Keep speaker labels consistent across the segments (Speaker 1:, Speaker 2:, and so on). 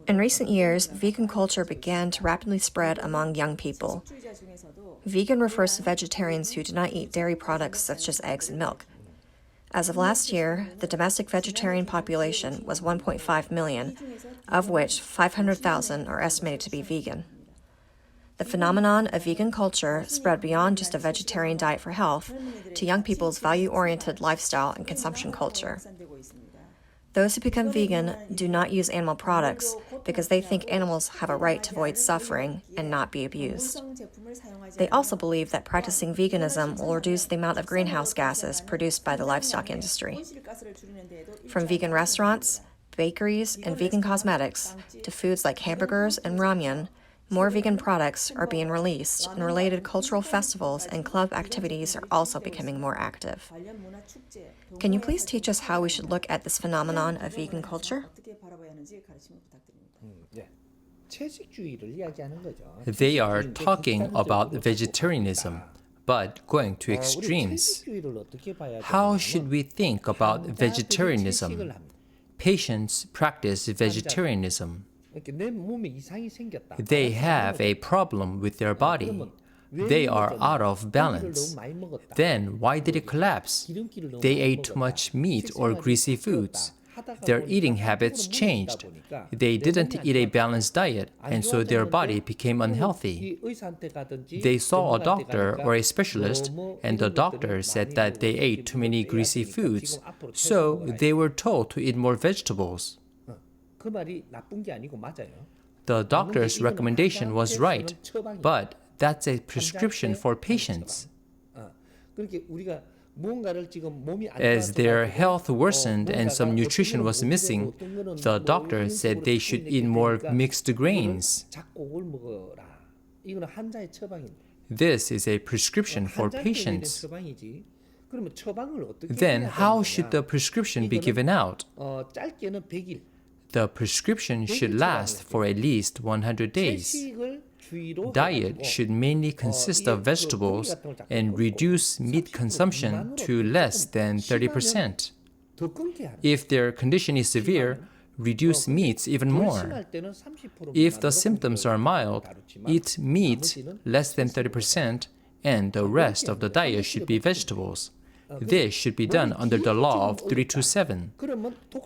Speaker 1: In recent years, vegan culture began to rapidly spread among young people. Vegan refers to vegetarians who do not eat dairy products such as eggs and milk. As of last year, the domestic vegetarian population was 1.5 million, of which 500,000 are estimated to be vegan. The phenomenon of vegan culture spread beyond just a vegetarian diet for health to young people's value-oriented lifestyle and consumption culture. Those who become vegan do not use animal products because they think animals have a right to avoid suffering and not be abused. They also believe that practicing veganism will reduce the amount of greenhouse gases produced by the livestock industry. From vegan restaurants, bakeries, and vegan cosmetics to foods like hamburgers and ramyun, more vegan products are being released, and related cultural festivals and club activities are also becoming more active. Can you please teach us how we should look at this phenomenon of vegan culture?
Speaker 2: They are talking about vegetarianism, but going to extremes. How should we think about vegetarianism? Patients practice vegetarianism. They have a problem with their body. They are out of balance. Then why did it collapse? They ate too much meat or greasy foods. Their eating habits changed. They didn't eat a balanced diet, and so their body became unhealthy. They saw a doctor or a specialist, and the doctor said that they ate too many greasy foods, so they were told to eat more vegetables. The doctor's recommendation was right, but that's a prescription for patients. As their health worsened and some nutrition was missing, the doctor said they should eat more mixed grains. This is a prescription for patients. Then how should the prescription be given out? The prescription should last for at least 100 days. Diet should mainly consist of vegetables and reduce meat consumption to less than 30%. If their condition is severe, reduce meats even more. If the symptoms are mild, eat meat less than 30%, and the rest of the diet should be vegetables. This should be done under the law of 327.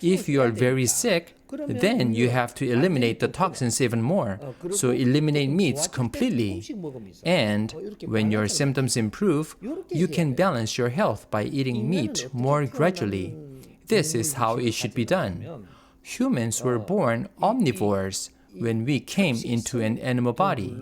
Speaker 2: If you are very sick, then you have to eliminate the toxins even more, so eliminate meats completely. And when your symptoms improve, you can balance your health by eating meat more gradually. This is how it should be done. Humans were born omnivores when we came into an animal body.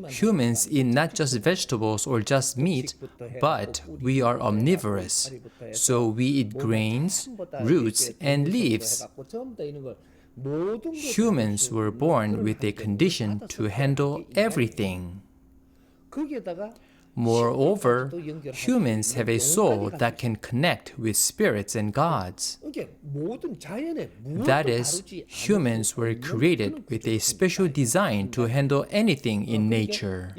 Speaker 2: Humans eat not just vegetables or just meat, but we are omnivorous. So we eat grains, roots, and leaves. Humans were born with a condition to handle everything. Moreover, humans have a soul that can connect with spirits and gods. That is, humans were created with a special design to handle anything in nature.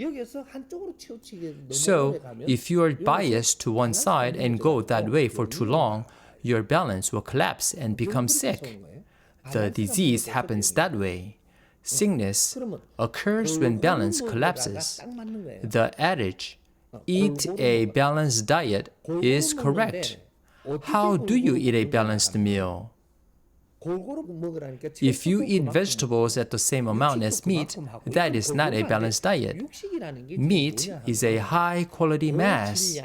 Speaker 2: So, if you are biased to one side and go that way for too long, your balance will collapse and become sick. The disease happens that way. Sickness occurs when balance collapses. The adage, "Eat a balanced diet," is correct. How do you eat a balanced meal? If you eat vegetables at the same amount as meat, that is not a balanced diet. Meat is a high-quality mass.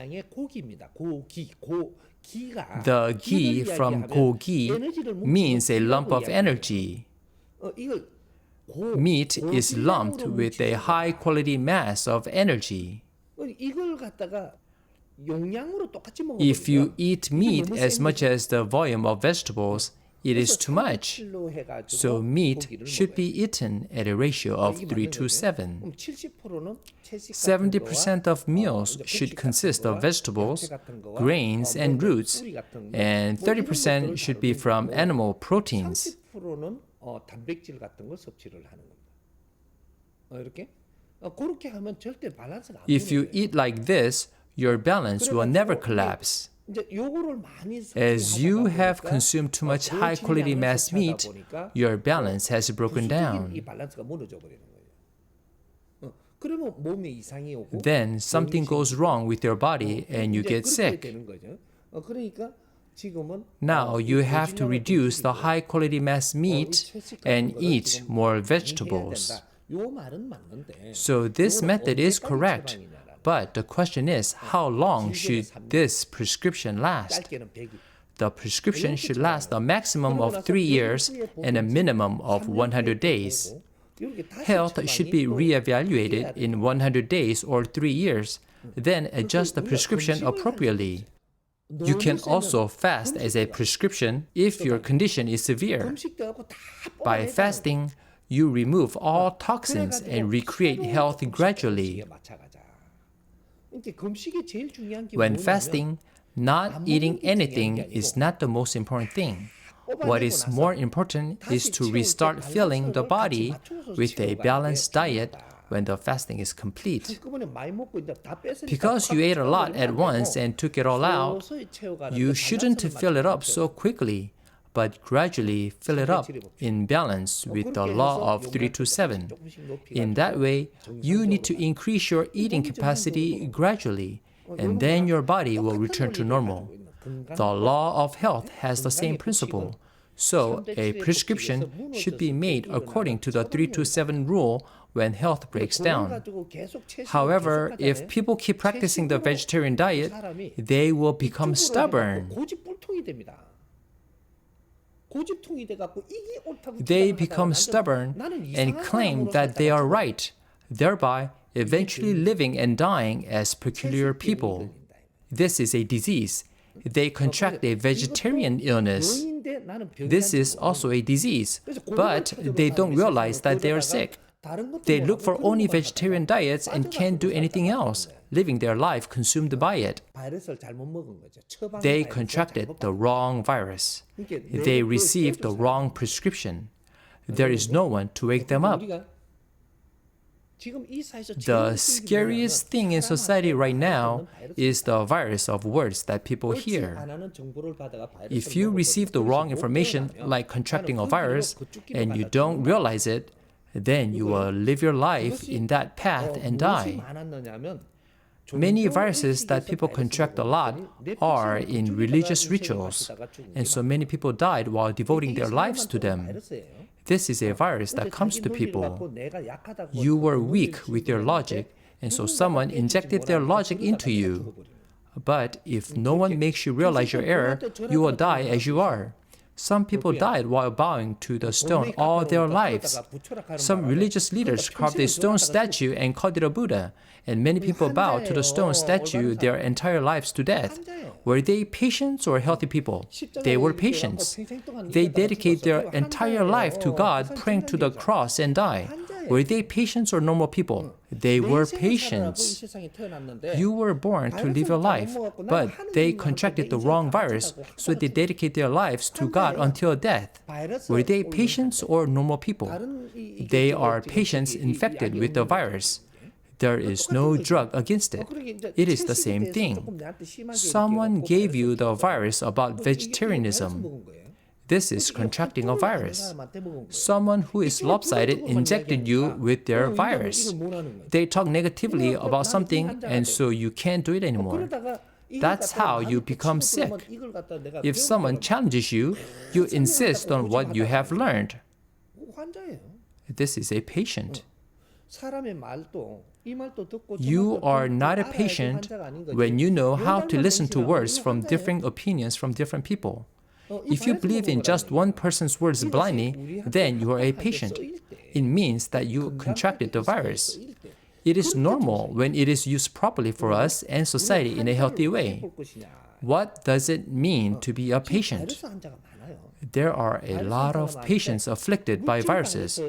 Speaker 2: The ghee from gogi means a lump of energy. Meat is lumped with a high-quality mass of energy. If you eat meat as much as the volume of vegetables, it is too much. So meat should be eaten at a ratio of 3:7. 70% of meals should consist of vegetables, grains, and roots, and 30% should be from animal proteins. If you eat like this, your balance will never collapse. As you have consumed too much high-quality mass meat, your balance has broken down. Then something goes wrong with your body and you get sick. Now you have to reduce the high-quality mass meat and eat more vegetables. So this method is correct, but the question is, how long should this prescription last? The prescription should last a maximum of 3 years and a minimum of 100 days. Health should be reevaluated in 100 days or 3 years, then adjust the prescription appropriately. You can also fast as a prescription if your condition is severe. By fasting, you remove all toxins and recreate health gradually. When fasting, not eating anything is not the most important thing. What is more important is to restart filling the body with a balanced diet when the fasting is complete. Because you ate a lot at once and took it all out, you shouldn't fill it up so quickly, but gradually fill it up in balance with the law of 3 to 7. In that way, you need to increase your eating capacity gradually, and then your body will return to normal. The law of health has the same principle. So, a prescription should be made according to the 3 to 7 rule when health breaks down. However, if people keep practicing the vegetarian diet, they will become stubborn. They become stubborn and claim that they are right, thereby eventually living and dying as peculiar people. This is a disease. They contract a vegetarian illness. This is also a disease, but they don't realize that they are sick. They look for only vegetarian diets and can't do anything else, living their life consumed by it. They contracted the wrong virus. They received the wrong prescription. There is no one to wake them up. The scariest thing in society right now is the virus of words that people hear. If you receive the wrong information, like contracting a virus, and you don't realize it, then you will live your life in that path and die. Many viruses that people contract a lot are in religious rituals, and so many people died while devoting their lives to them. This is a virus that comes to people. You were weak with your logic, and so someone injected their logic into you. But if no one makes you realize your error, you will die as you are. Some people died while bowing to the stone all their lives. Some religious leaders carved a stone statue and called it a Buddha, and many people bowed to the stone statue their entire lives to death. Were they patients or healthy people? They were patients. They dedicate their entire life to God, praying to the cross and die. Were they patients or normal people? They were patients. You were born to live your life, but they contracted the wrong virus, so they dedicate their lives to God until death. Were they patients or normal people? They are patients infected with the virus. There is no drug against it. It is the same thing. Someone gave you the virus about vegetarianism. This is contracting a virus. Someone who is lopsided injected you with their virus. They talk negatively about something, and so you can't do it anymore. That's how you become sick. If someone challenges you, you insist on what you have learned. This is a patient. You are not a patient when you know how to listen to words from different opinions from different people. If you believe in just one person's words blindly, then you are a patient. It means that you contracted the virus. It is normal when it is used properly for us and society in a healthy way. What does it mean to be a patient? There are a lot of patients afflicted by viruses,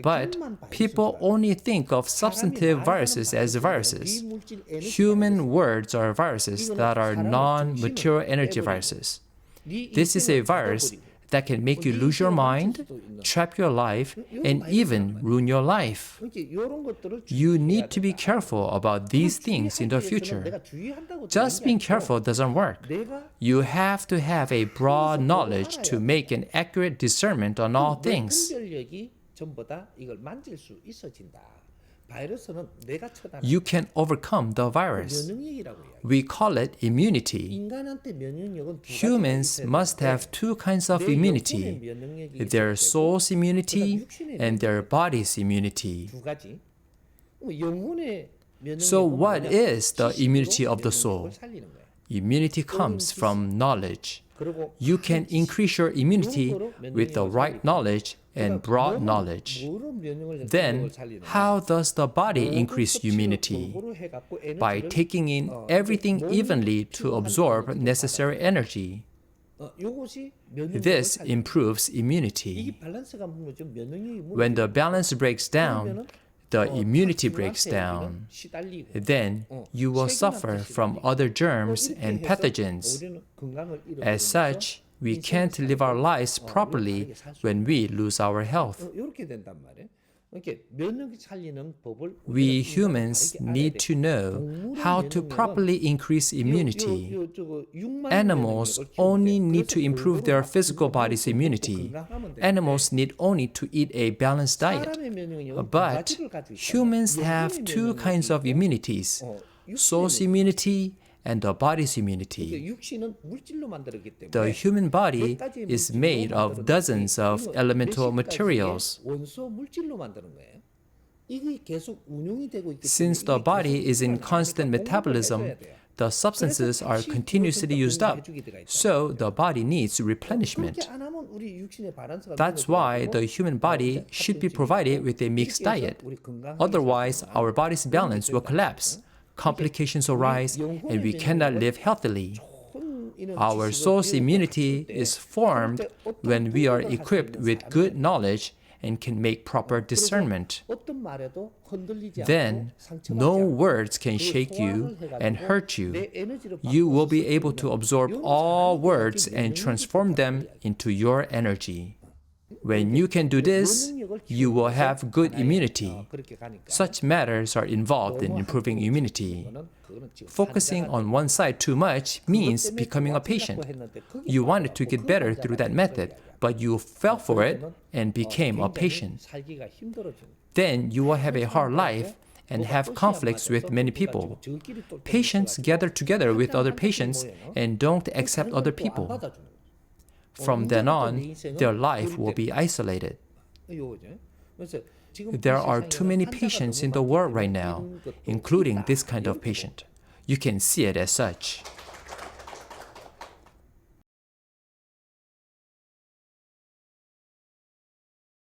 Speaker 2: but people only think of substantive viruses as viruses. Human words are viruses that are non-material energy viruses. This is a virus that can make you lose your mind, trap your life, and even ruin your life. You need to be careful about these things in the future. Just being careful doesn't work. You have to have a broad knowledge to make an accurate discernment on all things. You can overcome the virus. We call it immunity. Humans must have two kinds of immunity, their soul's immunity and their body's immunity. So what is the immunity of the soul? Immunity comes from knowledge. You can increase your immunity with the right knowledge and broad knowledge. Then, how does the body increase immunity? By taking in everything evenly to absorb necessary energy. This improves immunity. When the balance breaks down, the immunity breaks down. Then you will suffer from other germs and pathogens. As such, we can't live our lives properly when we lose our health. We humans need to know how to properly increase immunity. Animals only need to improve their physical body's immunity. Animals need only to eat a balanced diet. But humans have two kinds of immunities, soul's immunity and the body's immunity. The human body is made of dozens of elemental materials. Since the body is in constant metabolism, the substances are continuously used up, so the body needs replenishment. That's why the human body should be provided with a mixed diet. Otherwise, our body's balance will collapse. Complications arise, and we cannot live healthily. Our soul's immunity is formed when we are equipped with good knowledge and can make proper discernment. Then, no words can shake you and hurt you. You will be able to absorb all words and transform them into your energy. When you can do this, you will have good immunity. Such matters are involved in improving immunity. Focusing on one side too much means becoming a patient. You wanted to get better through that method, but you fell for it and became a patient. Then you will have a hard life and have conflicts with many people. Patients gather together with other patients and don't accept other people. From then on, their life will be isolated. There are too many patients in the world right now, including this kind of patient. You can see it as such.